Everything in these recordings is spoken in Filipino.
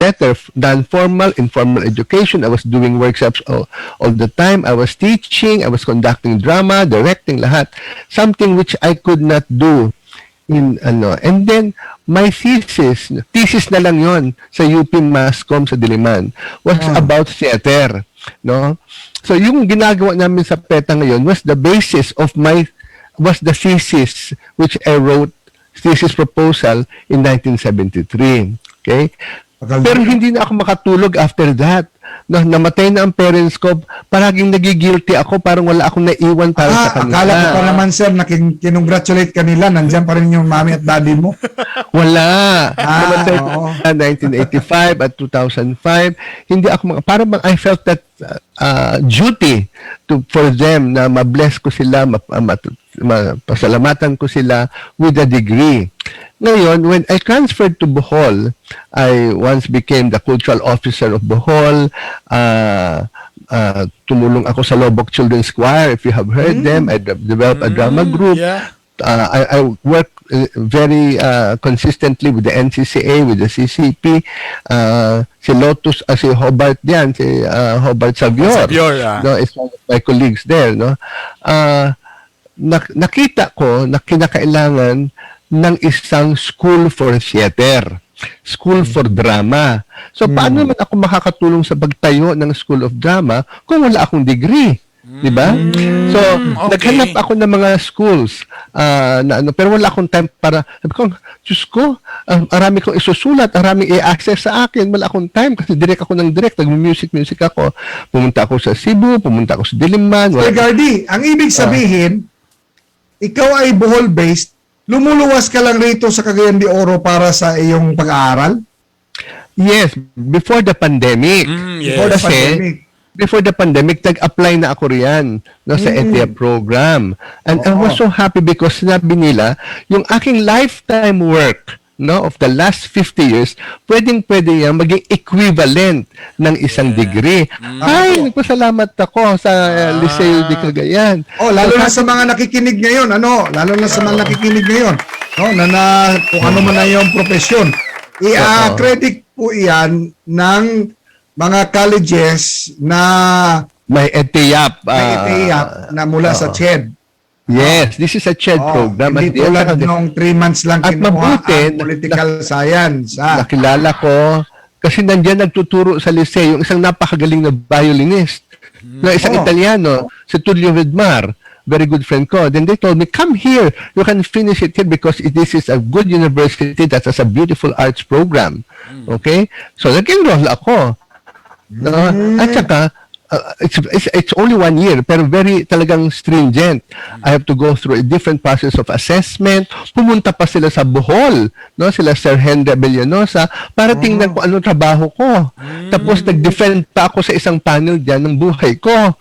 better than formal, informal education. I was doing workshops all the time. I was teaching, I was conducting drama, directing lahat. Something which I could not do in and then my thesis na lang yon sa UP Mascom sa Diliman was about theater, no? So yung ginagawa namin sa PETA ngayon was the basis of the thesis which I wrote, thesis proposal in 1973. Okay? Pero hindi na ako makatulog after that. No, namatay na ang parents ko, paraging nagigilty ako, parang wala akong naiwan para sa kanila. Akala ko pa naman, sir, na kinongratulate kanila, nandiyan pa rin yung mami at daddy mo. Wala. Namatay na 1985 at 2005. Hindi ako, parang I felt that duty for them na ma-bless ko sila, pasalamatan ko sila with a degree. Ngayon, when I transferred to Bohol, I once became the cultural officer of Bohol. Tumulong ako sa Lobok Children's Choir, if you have heard them. I developed a drama group. Yeah. I work very consistently with the NCCA, with the CCP. Si Lotus, si Hobart diyan, si Hobart Savior. No, is one of my colleagues there. No? Nakita ko na kinakailangan ng isang school for theater, school for drama. So, paano naman ako makakatulong sa pagtayo ng School of Drama kung wala akong degree? Diba? So, naghanap ako ng mga schools, pero wala akong time para, sabi ko, Diyos ko, marami kong isusulat, marami i-access sa akin, wala akong time kasi direct ako ng direct, nag-music ako. Pumunta ako sa Cebu, pumunta ako sa Diliman. Sir Gardy, ang ibig sabihin, ikaw ay Bohol-based, lumuluwas ka lang rito sa Cagayan de Oro para sa iyong pag-aaral? Yes, before the pandemic. Before the pandemic, nag-apply na ako riyan sa ETIA program. And I was so happy because sinabi nila, yung aking lifetime work of the last 50 years, pwedeng-pwede yan maging equivalent ng isang degree. Ay, nagpasalamat ako sa Liceo de Cagayan. Lalo na sa mga nakikinig ngayon, lalo na sa mga nakikinig ngayon, na kung ano man na yung profesyon. I-credit po iyan ng mga colleges na may ETIAP na mula sa CHED. Yes, this is a CHED program. Hindi tulad nung 3 months lang kinuha ang political science. Nakilala ko, kasi nandiyan nagtuturo sa Liceo, yung isang napakagaling na violinist, na isang Italiano, si Tullio Vidmar, very good friend ko. Then they told me, come here, you can finish it here because this is a good university that has a beautiful arts program. Okay? So, nag-enroll ako. At saka, it's only 1 year, pero very talagang stringent. I have to go through a different process of assessment. Pumunta pa sila sa Bohol, sila Sir Henry Abellanosa, para tingnan ko anong trabaho ko. Tapos nag-defend pa ako sa isang panel diyan ng buhay ko,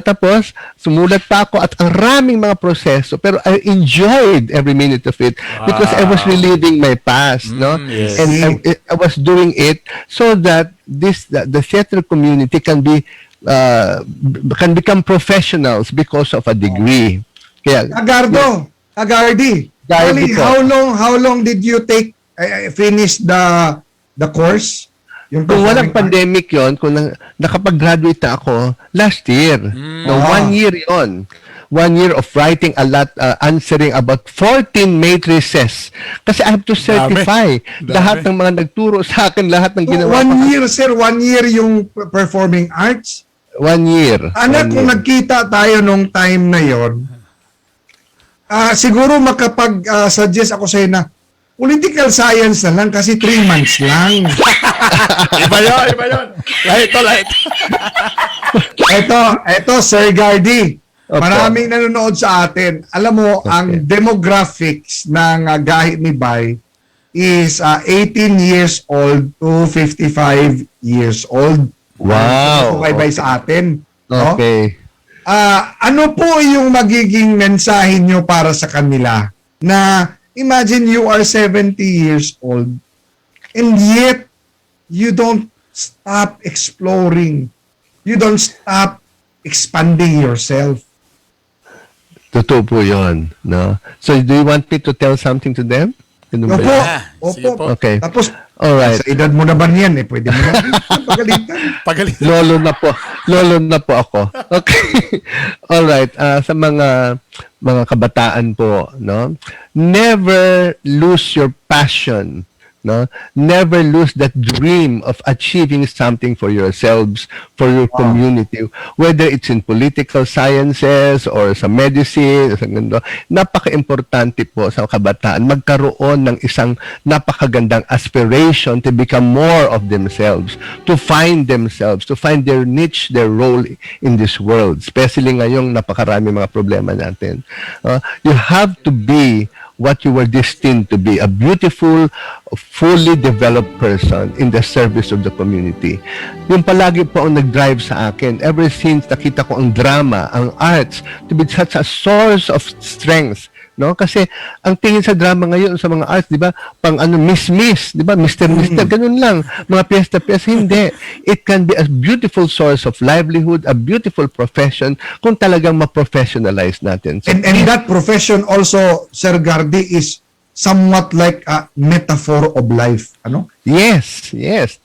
tapos sumulat pa ako at ang raming mga proseso, pero I enjoyed every minute of it because I was reliving my past, Yes. And I was doing it so that the theater community can become professionals because of a degree. Kaya Agardy, how long did you take finish the course? Kung walang pandemic yon, kung nakapag-graduate na ako last year. 1 year yon. 1 year of writing a lot, answering about 14 matrices. Kasi I have to certify lahat ng mga nagturo sa akin, lahat ng ginawa. 1 year, sir, 1 year yung performing arts? 1 year. Kung nagkita tayo nung time na yon, siguro makapag-suggest ako sa'yo na political science na lang kasi 3 months lang. Iba yun. Lahit. Ito, Sir Gardy. Maraming nanonood sa atin. Alam mo, ang demographics ng gahit ni Bay is 18 years old to 55 years old. Wow. Kay Bay sa atin. Okay. Ano po yung magiging mensahe nyo para sa kanila na imagine you are 70 years old and yet you don't stop exploring. You don't stop expanding yourself. Totoo po yun. So, do you want me to tell something to them? Ganun ba Opo. yun? Sige po. Opo. Okay. Tapos, Alright. sa edad mo naman yan eh, pwede mo na pagalitan. Pagalit. Lolo na po ako. Okay. All right. Sa mga kabataan po, no? Never lose your passion, no? Never lose that dream of achieving something for yourselves, for your community, whether it's in political sciences or sa medicine, sa ganito. Napaka-importante po sa kabataan magkaroon ng isang napakagandang aspiration to become more of themselves, to find their niche, their role in this world. Especially ngayong napakarami mga problema natin. You have to be what you were destined to be, a beautiful, fully developed person in the service of the community. Yung palagi po ang nag-drive sa akin, ever since nakita ko ang drama, ang arts, to be such a source of strength. No? Kasi ang tingin sa drama ngayon sa mga arts, di ba, pang miss, di ba, Mr. Ganun lang. Mga piyesta, hindi. It can be a beautiful source of livelihood, a beautiful profession, kung talagang ma-professionalize natin. So, And that profession also, Sir Gardy, is somewhat like a metaphor of life. Ano? yes.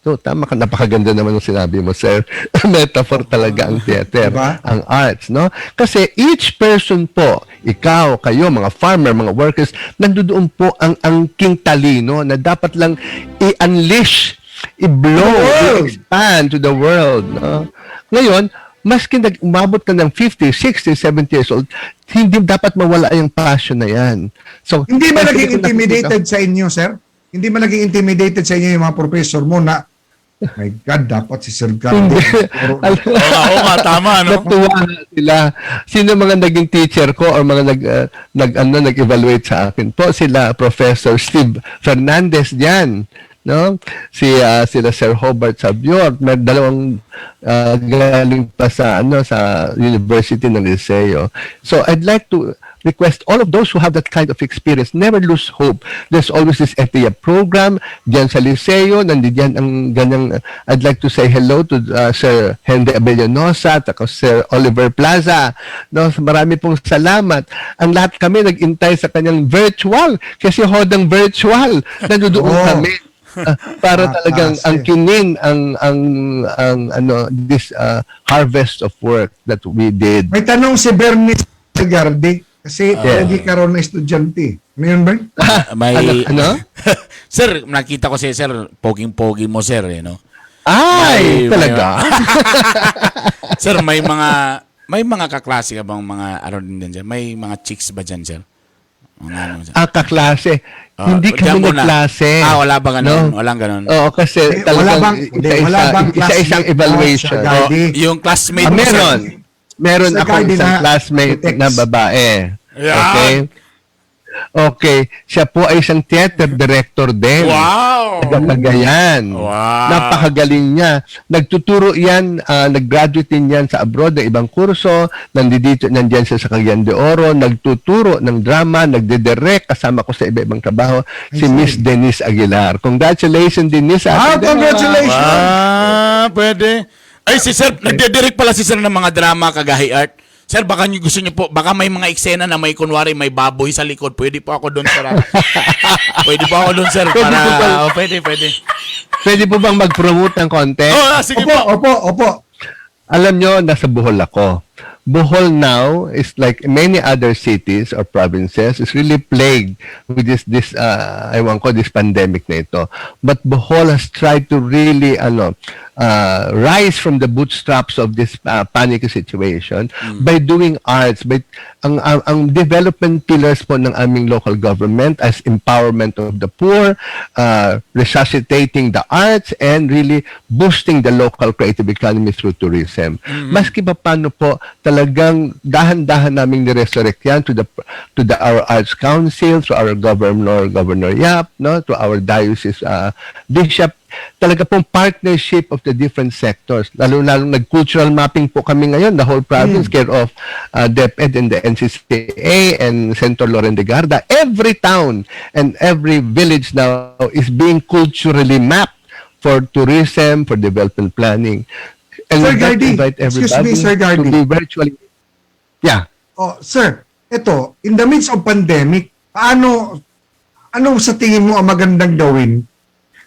To, tama ka. Napakaganda naman ng sinabi mo, sir. Metaphor talaga ang theater, Diba? ang arts, no? Kasi each person po, ikaw, kayo, mga farmer, mga workers, nandoon po ang angking talino na dapat lang i-unleash, i-blow, i-expand to the world, no? Ngayon, maski umabot ka ng 50, 60, 70 years old, hindi dapat mawala yung passion na yan. So, Hindi ba kasi naging kung intimidated sa inyo, sir? Hindi ba naging intimidated sa inyo yung mga professor mo na, my God, dapat si Sir Gardy. Hindi. Oo nga, tama, no? Natuwa sila. Sino mga naging teacher ko or mga nag-evaluate sa akin po? Sila, Professor Steve Fernandez diyan. No? Sila Sir Hobart Sabior, may dalawang galing pa sa University ng Liceo. So I'd like to request all of those who have that kind of experience, never lose hope. There's always this FTA program diyan sa Liceo, nandiyan ang ganyang, I'd like to say hello to Sir Henry Abellanosa at Sir Oliver Plaza. No, marami pong salamat. Ang lahat kami nag-intay sa kanyang virtual kasi hodang virtual. Nandoon kami. Para talagang angkinin this harvest of work that we did. May tanong si Bernice Gardy kasi lagi karoon na estudyante. Ano yun, Bern? May, Ano? sir, nakita ko si sir, poging-pogi mo, sir, no? Ay, talaga? Sir, may mga kaklase ka bang mga, din dyan? May mga chicks ba dyan, sir? Sir? Kaklase. Hindi diyan kami muna. nagklase. Wala ba ganun? No? Walang ganun. Oo, kasi talagang wala bang isa-isang classmate evaluation. mo, Sir Gardy? Yung classmate mo, Meron. sir. Meron Sir ako Gardy isang na classmate text. na babae. Yan. Okay. Siya po ay isang theater director din. Wow! Cagayan. Wow. Napakagaling niya. Nagtuturo yan, nag-graduate din yan sa abroad ng ibang kurso. Nandiyan siya sa Cagayan de Oro. Nagtuturo ng drama, nagdidirect. Kasama ko sa iba-ibang trabaho. Si Miss Denise Aguilar. Congratulations, Denise. Congratulations! Pwede. Ay, si sir, nagdidirect pala si sir ng mga drama, Kagahi Art. Sir, baka gusto niyo po, baka may mga eksena na may kunwari, may baboy sa likod. Pwede po ako doon, sir. Pwede po ako doon, sir. Pwede. Pwede po bang mag-promote ng konti? Sige Opo. Alam nyo, nasa Bohol ako. Bohol now is like many other cities or provinces is really plagued with this this pandemic na ito. But Bohol has tried to really rise from the bootstraps of this panic situation by doing arts, by ang development pillars po ng aming local government as empowerment of the poor, resuscitating the arts, and really boosting the local creative economy through tourism. Maski pa paano po, talagang dahan-dahan naming ni-resurrect yan to our Arts Council, to our Governor Yap, no, to our diocese bishop. Talaga pong partnership of the different sectors. Lalo-lalo nag-cultural mapping po kami ngayon, the whole province, care of DepEd and the NCCA and Senator Loren de Garda. Every town and every village now is being culturally mapped for tourism, for development planning. And Sir we'd like to Gardy, invite excuse everybody me, Sir Gardy. to be virtually... Yeah. Oh, sir, in the midst of pandemic, paano ano sa tingin mo ang magandang gawin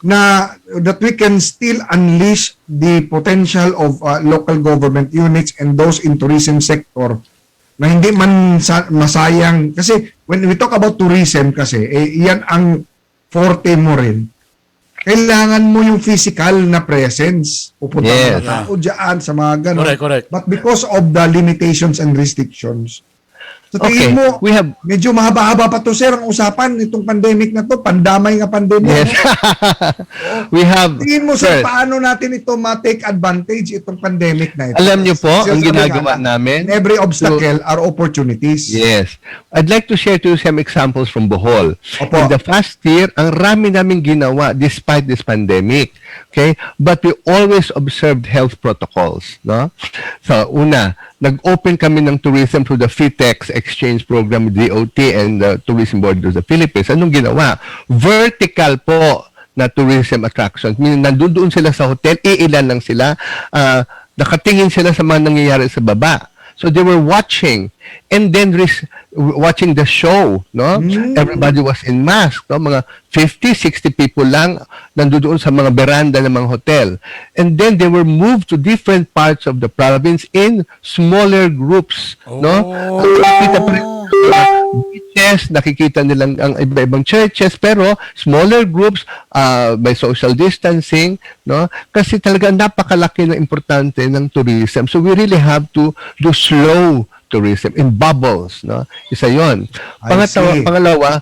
na that we can still unleash the potential of local government units and those in tourism sector na hindi man masayang kasi when we talk about tourism kasi yan ang forte mo rin. Kailangan mo yung physical na presence. Pupunta Yes. mga tao dyan sa mga ganun. Correct. But because of the limitations and restrictions, so Okay, tingin mo, we have medyo mahaba-haba pa to sir ang usapan itong pandemic na to, pandamay nga pandemic. yes. We have Tingin mo sir, sir, paano natin ito ma-take advantage itong pandemic na ito? alam niyo po, Sir, ang sabi ginagawa nga, namin. in every obstacle are opportunities. Yes. I'd like to share to you some examples from Bohol. Opo. In the past year, ang rami namin ginawa despite this pandemic. Okay? But we always observed health protocols. No? So, una, nag-open kami ng tourism through the FITEX exchange program with DOT and the Tourism Board of the Philippines. Anong ginawa? Vertical po na tourism attractions. Meaning, nandun sila sa hotel, iilan lang sila, nakatingin sila sa mga nangyayari sa baba. So they were watching and then watching the show, no? Everybody was in mask, no? Mga 50, 60 people lang nandoon sa mga veranda ng mga hotel. And then they were moved to different parts of the province in smaller groups, no? Nakikita pa rin beaches, nakikita nilang ang iba-ibang churches, pero smaller groups, by social distancing, no? Kasi talaga napakalaki na importante ng tourism. So we really have to do slow tourism in bubbles, no? Isa 'yon. I see. Pangalawa,